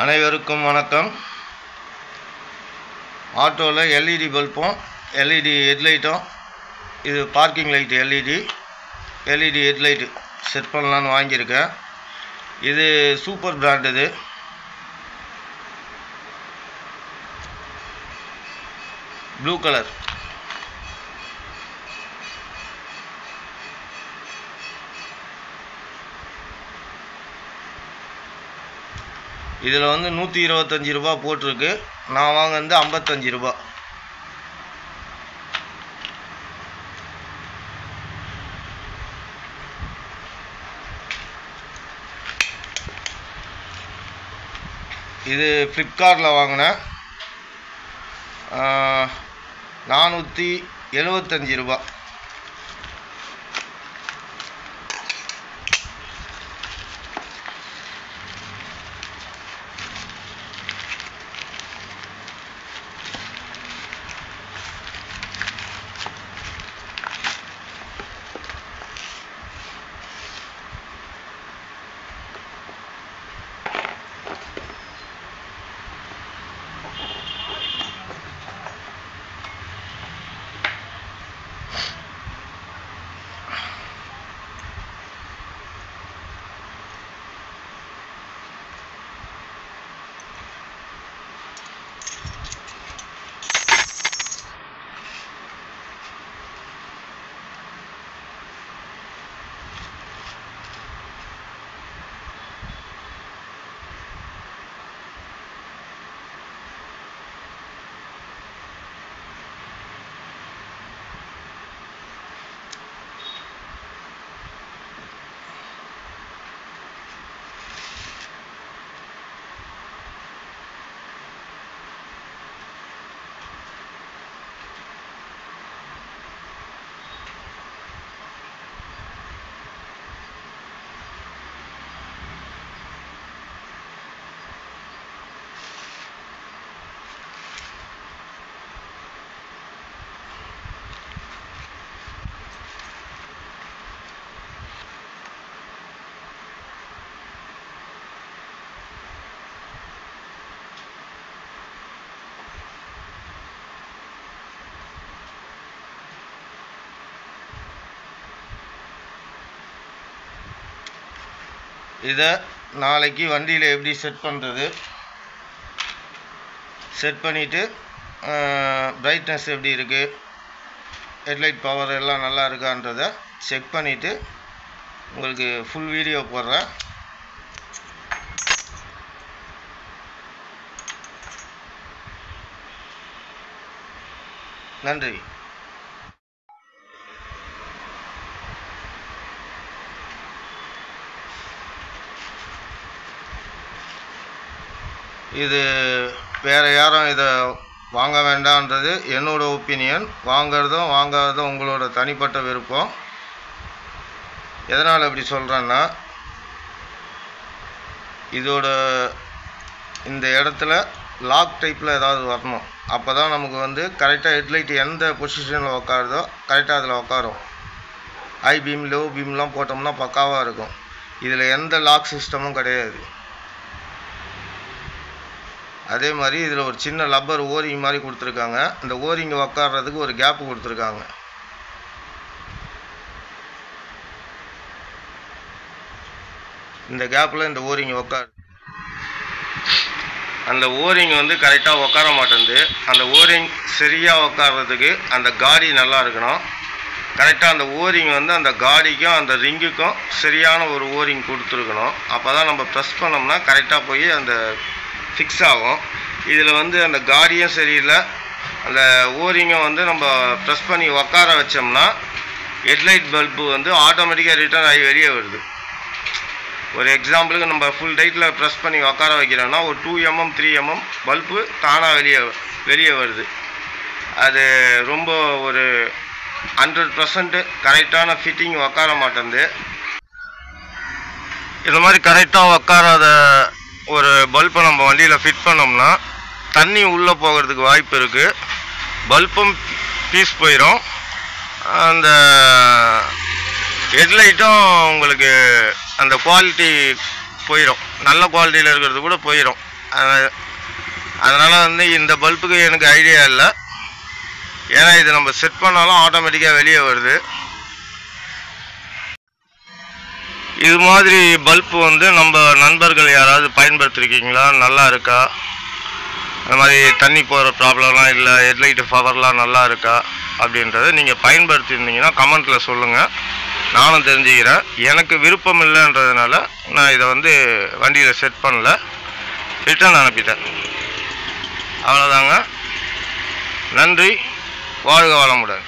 அனைவருக்கும் வணக்கம். ஆட்டோவில் எல்இடி பல்பும் எல்இடி ஹெட்லைட்டும், இது parking light LED headlight set பண்ணலான்னு வாங்கியிருக்கேன். இது சூப்பர் பிராண்ட். இது ப்ளூ கலர். இதில் வந்து 125 ரூபா போட்டிருக்கு. நான் வாங்கினது 55 ரூபா. இது ஃப்ளிப்கார்ட்டில் வாங்கினேன். 475 ரூபா. இதை நாளைக்கு வண்டியில் எப்படி செட் பண்ணுறது, செட் பண்ணிவிட்டு பிரைட்னஸ் எப்படி இருக்குது, ஹெட்லைட் பவர் எல்லாம் நல்லா இருக்கான்றதை செக் பண்ணிவிட்டு உங்களுக்கு ஃபுல் வீடியோ போடுறேன். நன்றி. இது வேறு யாரும் இதை வாங்க வேண்டான்றது என்னோடய ஒப்பீனியன். வாங்கிறதும் வாங்காததும் உங்களோட தனிப்பட்ட விருப்பம். எதனால் இப்படி சொல்கிறேன்னா, இதோட இந்த இடத்துல லாக் டைப்பில் ஏதாவது வரணும். அப்போ தான் நமக்கு வந்து கரெக்டாக ஹெட்லைட் எந்த பொசிஷனில் உக்காருதோ கரெக்டாக அதில் உக்காரும். ஹை பீம் லோ பீம்லாம் போட்டோம்னா பக்காவாக இருக்கும். இதில் எந்த லாக் சிஸ்டமும் கிடையாது. அதே மாதிரி இதில் ஒரு சின்ன லப்பர் ஓரிங் மாதிரி கொடுத்துருக்காங்க. இந்த ஓரிங்கை உக்காடுறதுக்கு ஒரு கேப்பு கொடுத்துருக்காங்க. இந்த கேப்பில் இந்த ஓரிங்கை உக்காரு. அந்த ஓரிங் வந்து கரெக்டாக உக்கார மாட்டேங்குது. அந்த ஓரிங் சரியாக உக்காடுறதுக்கு அந்த காடி நல்லா இருக்கணும். கரெக்டாக அந்த ஓரிங் வந்து அந்த காடிக்கும் அந்த ரிங்குக்கும் சரியான ஒரு ஓரிங் கொடுத்துருக்கணும். அப்போ தான் நம்ம ப்ரெஸ் பண்ணோம்னா கரெக்டாக போய் அந்த ஃபிக்ஸ் ஆகும். இதில் வந்து அந்த காடியும் சரியில்லை, அந்த ஓரிங்கும் வந்து நம்ம ப்ரெஸ் பண்ணி உக்கார வச்சோம்னா ஹெட்லைட் பல்பு வந்து ஆட்டோமேட்டிக்காக ரிட்டர்ன் ஆகி வெளியே வருது. ஒரு எக்ஸாம்பிளுக்கு நம்ம ஃபுல் டைட்டில் ப்ரெஸ் பண்ணி உக்கார வைக்கிறோன்னா ஒரு 2 mm 3 mm பல்பு தானாக வெளியே வருது. அது ரொம்ப ஒரு 100% கரெக்டான ஃபிட்டிங் உக்கார மாட்டேங்குது. இந்த மாதிரி கரெக்டாக உக்காராத ஒரு பல்பை நம்ம வண்டியில் ஃபிட் பண்ணோம்னா தண்ணி உள்ளே போகிறதுக்கு வாய்ப்பு இருக்குது. பல்பும் பீஸ் போயிடும். அந்த ஹெட்லைட்டும் உங்களுக்கு அந்த குவாலிட்டி போயிடும். நல்ல குவாலிட்டியில் இருக்கிறது கூட போயிடும். அதனால் வந்து இந்த பல்புக்கு எனக்கு ஐடியா இல்லை. ஏன்னா இது நம்ம செட் பண்ணாலும் ஆட்டோமேட்டிக்காக வெளியே வருது. இது மாதிரி பல்பு வந்து நம்ம நண்பர்கள் யாராவது பயன்படுத்திருக்கீங்களா, நல்லா இருக்கா, அந்த மாதிரி தண்ணி போகிற ப்ராப்ளம்லாம் இல்லை, ஹெட்லைட்டு பவர்லாம் நல்லா இருக்கா அப்படின்றத நீங்கள் பயன்படுத்தியிருந்தீங்கன்னா கமெண்ட்டில் சொல்லுங்கள், நானும் தெரிஞ்சுக்கிறேன். எனக்கு விருப்பம் இல்லைன்றதுனால நான் இதை வந்து வண்டியில் செட் பண்ணல, ரிட்டர்ன் அனுப்பிட்டேன். அவ்வளோதாங்க. நன்றி. வாழ்க வளமுடன்.